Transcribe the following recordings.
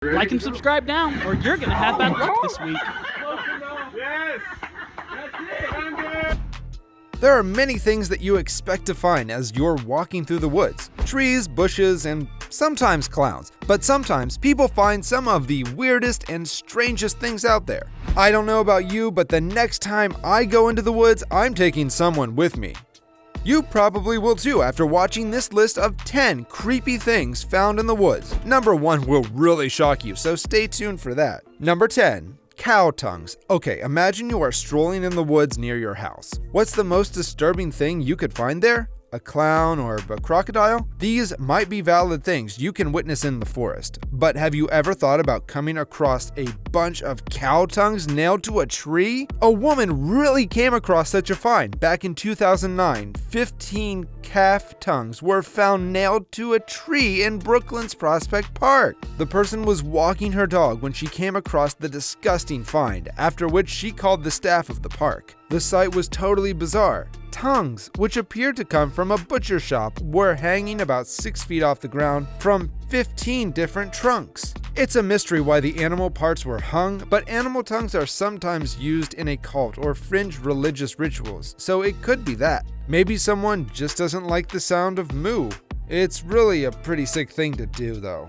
Like and subscribe now, or you're gonna have bad luck this week. Yes! That's it! I'm good! There are many things that you expect to find as you're walking through the woods. Trees, bushes, and sometimes clowns. But sometimes people find some of the weirdest and strangest things out there. I don't know about you, but the next time I go into the woods, I'm taking someone with me. You probably will too after watching this list of 10 creepy things found in the woods. Number 1 will really shock you, so stay tuned for that. Number 10. Cow tongues. Okay, imagine you are strolling in the woods near your house. What's the most disturbing thing you could find there? A clown or a crocodile? These might be valid things you can witness in the forest. But have you ever thought about coming across a bunch of cow tongues nailed to a tree? A woman really came across such a find. Back in 2009, 15 calf tongues were found nailed to a tree in Brooklyn's Prospect Park. The person was walking her dog when she came across the disgusting find, after which she called the staff of the park. The sight was totally bizarre. Tongues, which appeared to come from a butcher shop, were hanging about 6 feet off the ground from 15 different trunks. It's a mystery why the animal parts were hung, but animal tongues are sometimes used in a cult or fringe religious rituals, so it could be that. Maybe someone just doesn't like the sound of moo. It's really a pretty sick thing to do though.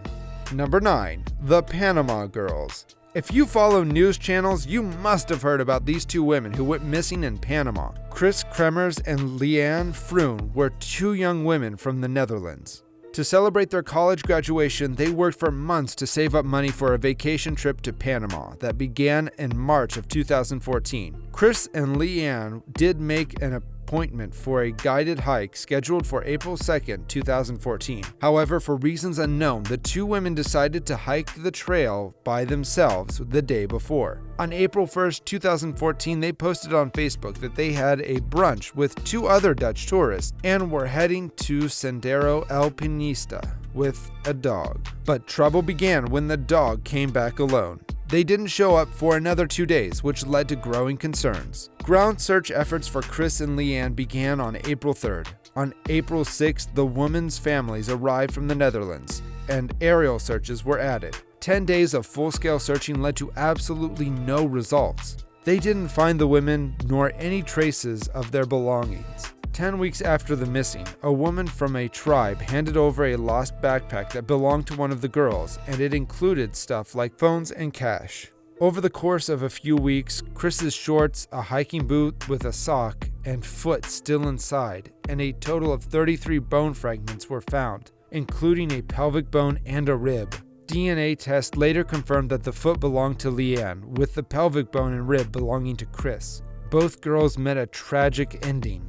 Number 9. The Panama Girls. If you follow news channels, you must have heard about these two women who went missing in Panama. Chris Kremers and Leanne Froon were two young women from the Netherlands. To celebrate their college graduation, they worked for months to save up money for a vacation trip to Panama that began in March of 2014. Chris and Leanne did make an appointment for a guided hike scheduled for April 2nd, 2014. However, for reasons unknown, the two women decided to hike the trail by themselves the day before. On April 1st, 2014, they posted on Facebook that they had a brunch with two other Dutch tourists and were heading to Sendero Alpinista with a dog. But trouble began when the dog came back alone. They didn't show up for another 2 days, which led to growing concerns. Ground search efforts for Chris and Leanne began on April 3rd. On April 6th, the women's families arrived from the Netherlands, and aerial searches were added. 10 days of full-scale searching led to absolutely no results. They didn't find the women nor any traces of their belongings. 10 weeks after the missing, a woman from a tribe handed over a lost backpack that belonged to one of the girls, and it included stuff like phones and cash. Over the course of a few weeks, Chris's shorts, a hiking boot with a sock, and foot still inside, and a total of 33 bone fragments were found, including a pelvic bone and a rib. DNA tests later confirmed that the foot belonged to Leanne, with the pelvic bone and rib belonging to Chris. Both girls met a tragic ending.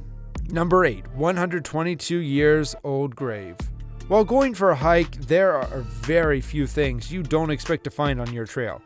Number 8. 122 years old grave. While going for a hike, there are very few things you don't expect to find on your trail.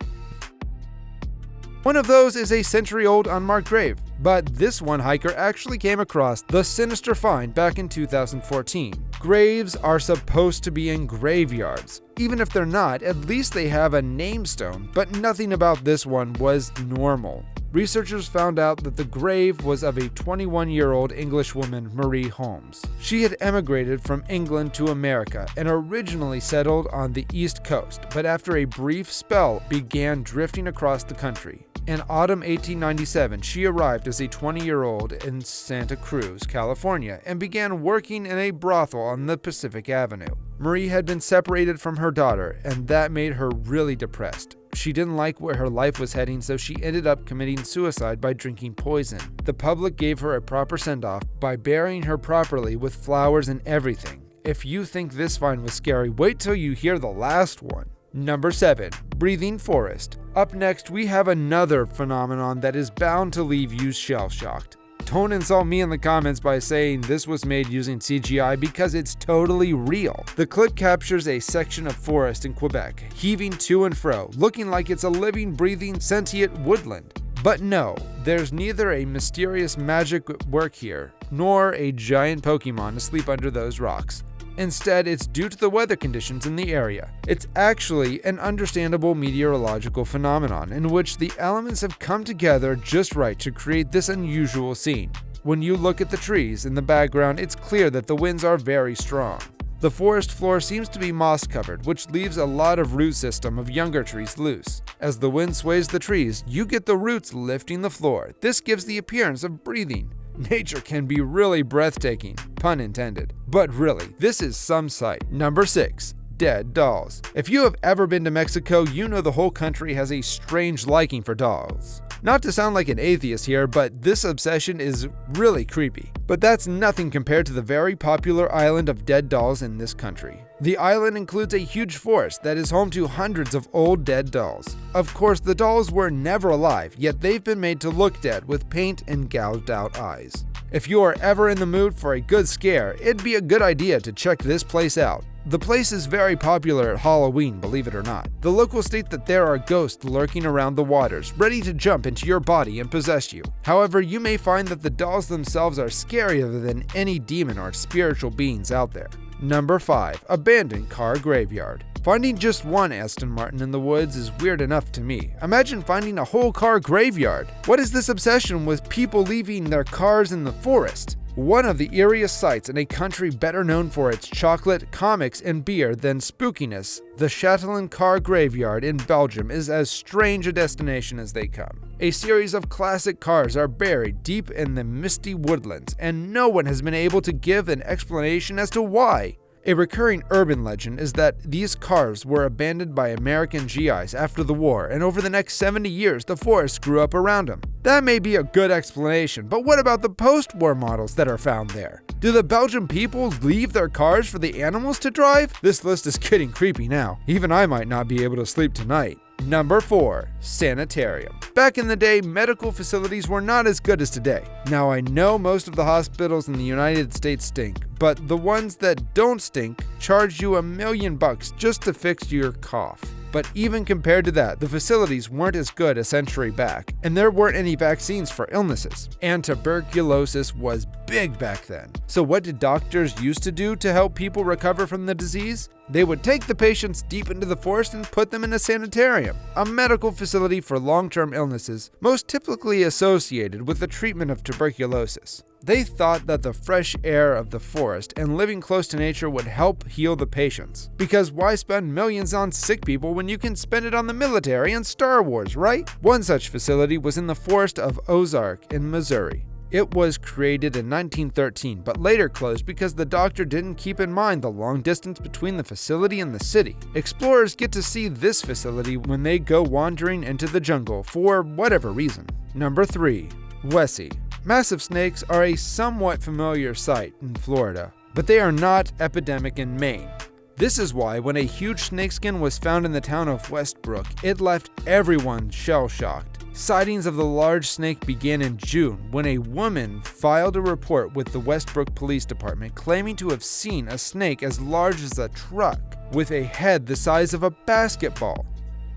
One of those is a century-old unmarked grave, but this one hiker actually came across the sinister find back in 2014. Graves are supposed to be in graveyards. Even if they're not, at least they have a name stone, but nothing about this one was normal. Researchers found out that the grave was of a 21-year-old English woman, Marie Holmes. She had emigrated from England to America and originally settled on the East Coast, but after a brief spell began drifting across the country. In autumn 1897, she arrived as a 20-year-old in Santa Cruz, California, and began working in a brothel on the Pacific Avenue. Marie had been separated from her daughter, and that made her really depressed. She didn't like where her life was heading, so she ended up committing suicide by drinking poison. The public gave her a proper send-off by burying her properly with flowers and everything. If you think this find was scary, wait till you hear the last one. Number 7. Breathing forest. Up next, we have another phenomenon that is bound to leave you shell-shocked. Don't insult me in the comments by saying this was made using CGI because it's totally real. The clip captures a section of forest in Quebec, heaving to and fro, looking like it's a living, breathing, sentient woodland. But no, there's neither a mysterious magic at work here, nor a giant Pokemon asleep under those rocks. Instead, it's due to the weather conditions in the area. It's actually an understandable meteorological phenomenon in which the elements have come together just right to create this unusual scene. When you look at the trees in the background, it's clear that the winds are very strong. The forest floor seems to be moss-covered, which leaves a lot of root system of younger trees loose. As the wind sways the trees, you get the roots lifting the floor. This gives the appearance of breathing. Nature can be really breathtaking, pun intended. But really, this is some sight. Number 6. Dead dolls. If you have ever been to Mexico, you know the whole country has a strange liking for dolls. Not to sound like an atheist here, but this obsession is really creepy. But that's nothing compared to the very popular island of dead dolls in this country. The island includes a huge forest that is home to hundreds of old dead dolls. Of course, the dolls were never alive, yet they've been made to look dead with paint and gouged out eyes. If you are ever in the mood for a good scare, it'd be a good idea to check this place out. The place is very popular at Halloween, believe it or not. The locals state that there are ghosts lurking around the waters, ready to jump into your body and possess you. However, you may find that the dolls themselves are scarier than any demon or spiritual beings out there. Number 5. Abandoned car graveyard. Finding just one Aston Martin in the woods is weird enough to me. Imagine finding a whole car graveyard. What is this obsession with people leaving their cars in the forest? One of the eeriest sights in a country better known for its chocolate, comics, and beer than spookiness, the Chatelain Car Graveyard in Belgium is as strange a destination as they come. A series of classic cars are buried deep in the misty woodlands, and no one has been able to give an explanation as to why. A recurring urban legend is that these cars were abandoned by American GIs after the war, and over the next 70 years, the forest grew up around them. That may be a good explanation, but what about the post-war models that are found there? Do the Belgian people leave their cars for the animals to drive? This list is getting creepy now. Even I might not be able to sleep tonight. Number 4. Sanitarium. Back in the day, medical facilities were not as good as today. Now, I know most of the hospitals in the United States stink, but the ones that don't stink charge you $1 million just to fix your cough. But even compared to that, the facilities weren't as good a century back, and there weren't any vaccines for illnesses. And tuberculosis was big back then. So what did doctors used to do to help people recover from the disease? They would take the patients deep into the forest and put them in a sanitarium, a medical facility for long-term illnesses, most typically associated with the treatment of tuberculosis. They thought that the fresh air of the forest and living close to nature would help heal the patients. Because why spend millions on sick people when you can spend it on the military and Star Wars, right? One such facility was in the forest of Ozark in Missouri. It was created in 1913, but later closed because the doctor didn't keep in mind the long distance between the facility and the city. Explorers get to see this facility when they go wandering into the jungle for whatever reason. Number 3. Wessie. Massive snakes are a somewhat familiar sight in Florida, but they are not epidemic in Maine. This is why when a huge snakeskin was found in the town of Westbrook, it left everyone shell-shocked. Sightings of the large snake began in June when a woman filed a report with the Westbrook Police Department claiming to have seen a snake as large as a truck with a head the size of a basketball.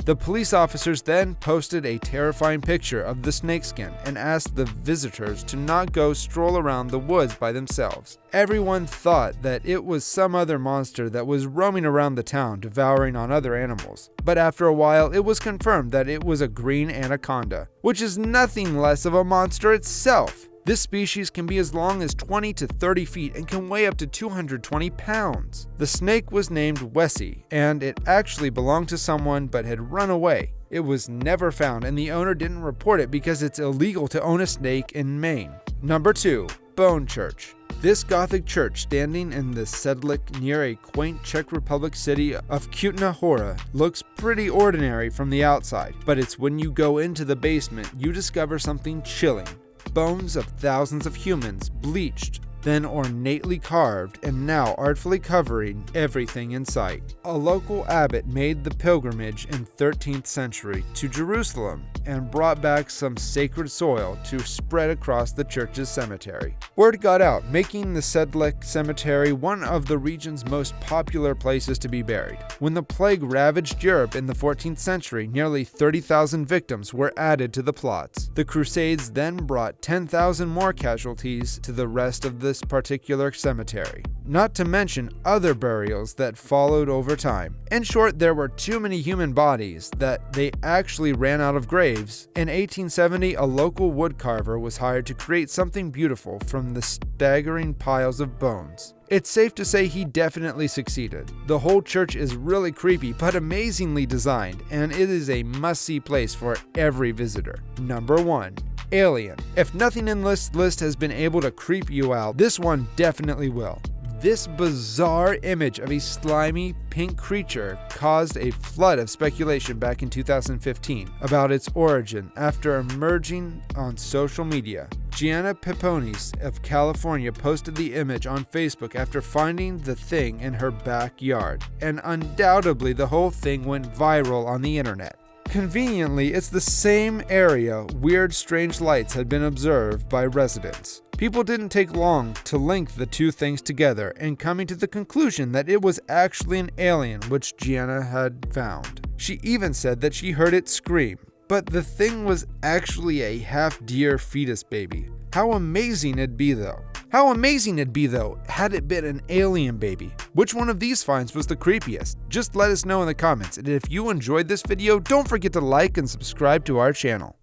The police officers then posted a terrifying picture of the snakeskin and asked the visitors to not go stroll around the woods by themselves. Everyone thought that it was some other monster that was roaming around the town devouring on other animals. But after a while, it was confirmed that it was a green anaconda, which is nothing less of a monster itself. This species can be as long as 20 to 30 feet and can weigh up to 220 pounds. The snake was named Wessie, and it actually belonged to someone but had run away. It was never found, and the owner didn't report it because it's illegal to own a snake in Maine. Number 2. Bone Church. This Gothic church, standing in the Sedlec near a quaint Czech Republic city of Kutna Hora, looks pretty ordinary from the outside, but it's when you go into the basement you discover something chilling. Bones of thousands of humans, bleached, then ornately carved, and now artfully covering everything in sight. A local abbot made the pilgrimage in 13th century to Jerusalem and brought back some sacred soil to spread across the church's cemetery. Word got out, making the Sedlec Cemetery one of the region's most popular places to be buried. When the plague ravaged Europe in the 14th century, nearly 30,000 victims were added to the plots. The Crusades then brought 10,000 more casualties to the rest of the this particular cemetery, not to mention other burials that followed over time. In short, there were too many human bodies that they actually ran out of graves. In 1870, a local woodcarver was hired to create something beautiful from the staggering piles of bones. It's safe to say he definitely succeeded. The whole church is really creepy but amazingly designed, and it is a must-see place for every visitor. Number 1. Alien. If nothing in this list has been able to creep you out, this one definitely will. This bizarre image of a slimy pink creature caused a flood of speculation back in 2015 about its origin after emerging on social media. Gianna Peponis of California posted the image on Facebook after finding the thing in her backyard, and undoubtedly the whole thing went viral on the internet. Conveniently, it's the same area weird, strange lights had been observed by residents. People didn't take long to link the two things together and coming to the conclusion that it was actually an alien which Gianna had found. She even said that she heard it scream, but the thing was actually a half-deer fetus baby. How amazing it'd be though. How amazing it'd be though had it been an alien baby. Which one of these finds was the creepiest? Just let us know in the comments, and if you enjoyed this video, don't forget to like and subscribe to our channel.